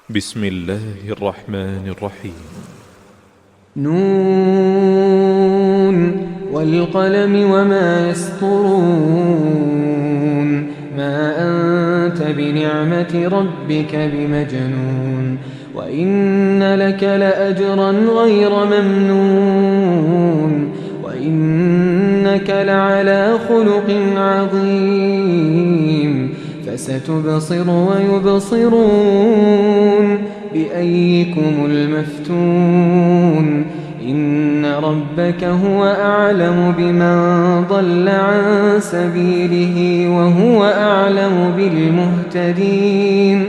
بسم الله الرحمن الرحيم. نون والقلم وما يسطرون ما أنت بنعمة ربك بمجنون وإن لك لأجرا غير ممنون وإنك لعلى خلق عظيم فستبصر ويبصرون بأيكم المفتون إن ربك هو أعلم بمن ضل عن سبيله وهو أعلم بالمهتدين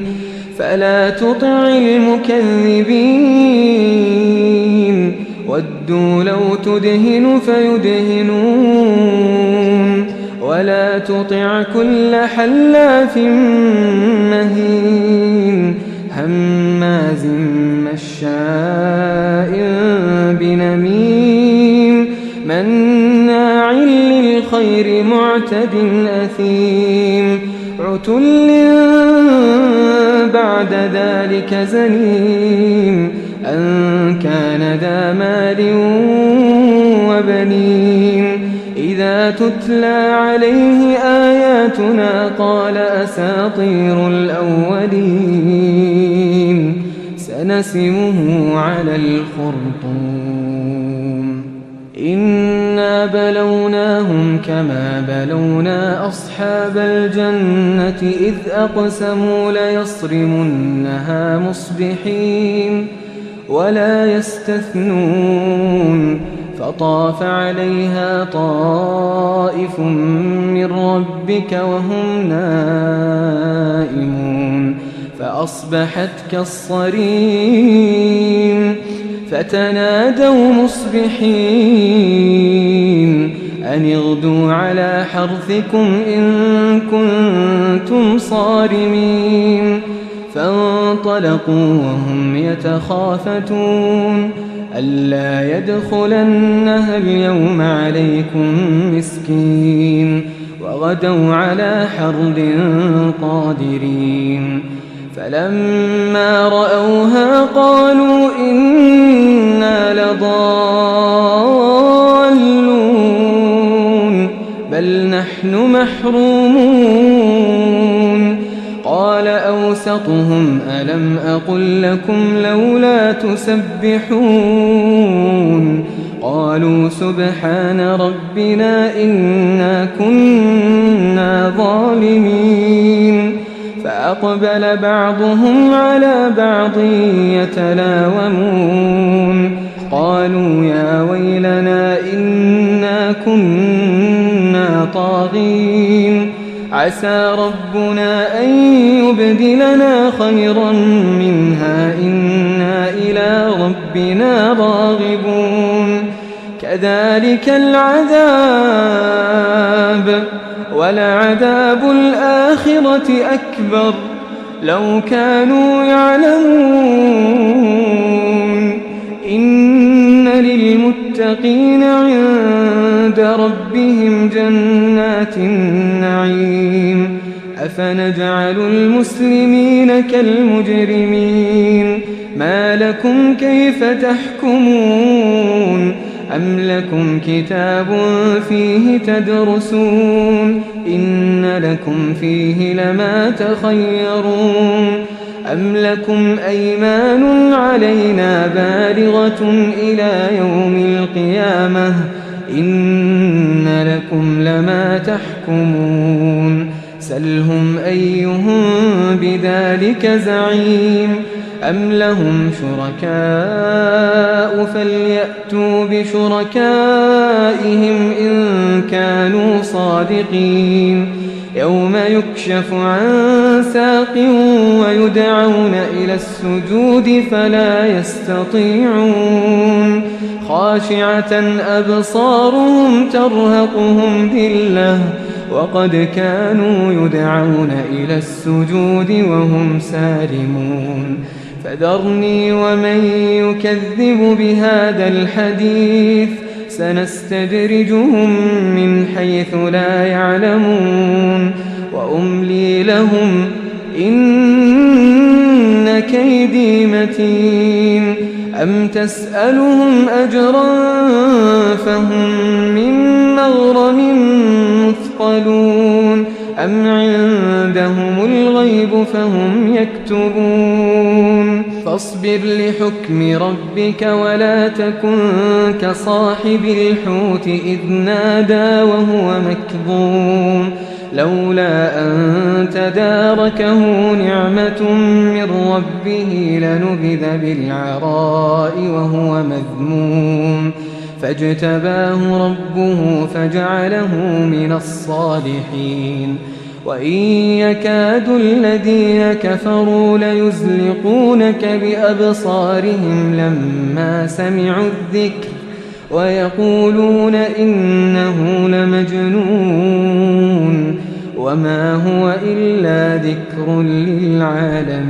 فلا تطع المكذبين ودوا لو تدهن فيدهنون ولا تطع كل حلاف مهين هماز مشاء بنميم مناع للخير معتد أثيم عتل بعد ذلك زنيم أن كان ذا مال وبنين إذا تتلى عليه آياتنا قال أساطير الأولين سنسمه على الخرطوم إنا بلوناهم كما بلونا أصحاب الجنة إذ أقسموا ليصرمنها مصبحين ولا يستثنون فطاف عليها طائف من ربك وهم نائمون فأصبحت كالصريم فتنادوا مصبحين أن اغدوا على حرثكم إن كنتم صارمين فانطلقوا وهم يتخافتون ألا يدخلنها اليوم عليكم مسكين وغدوا على حرد قادرين فلما رأوها قالوا إنا لضالون بل نحن محرومون قال أوسطهم ألم أقل لكم لولا تسبحون قالوا سبحان ربنا إنا كنا ظالمين فأقبل بعضهم على بعض يتلاومون قالوا يا ويلنا إنا كنا طاغين عسى ربنا أن يبدلنا خيرا منها إنا إلى ربنا راغبون كذلك العذاب ولعذاب الآخرة أكبر لو كانوا يعلمون إن للمتقين عند ربهم جنات النعيم أفنجعل المسلمين كالمجرمين ما لكم كيف تحكمون أم لكم كتاب فيه تدرسون إن لكم فيه لما تخيرون أم لكم أيمان علينا بالغة إلى يوم القيامة إن لكم لما تحكمون سلهم أيهم بذلك زعيم أم لهم شركاء فليأتوا بشركائهم إن كانوا صادقين يوم يكشف عن ساق ويدعون إلى السجود فلا يستطيعون خاشعة أبصارهم ترهقهم ذلة وقد كانوا يدعون إلى السجود وهم سالمون فذرني ومن يكذب بهذا الحديث سنستدرجهم من حيث لا يعلمون وأملي لهم إن بكيدي متين أم تسألهم أجرا فهم من مغرم مثقلون أم عندهم الغيب فهم يكتبون فاصبر لحكم ربك ولا تكن كصاحب الحوت إذ نادى وهو مكظوم لولا أن تداركه نعمة من ربه لنبذ بالعراء وهو مذموم فاجتباه ربه فجعله من الصالحين وإن يكاد الذين كفروا ليزلقونك بأبصارهم لما سمعوا الذكر ويقولون إنه لمجنون وما هو إلا ذكر للعالمين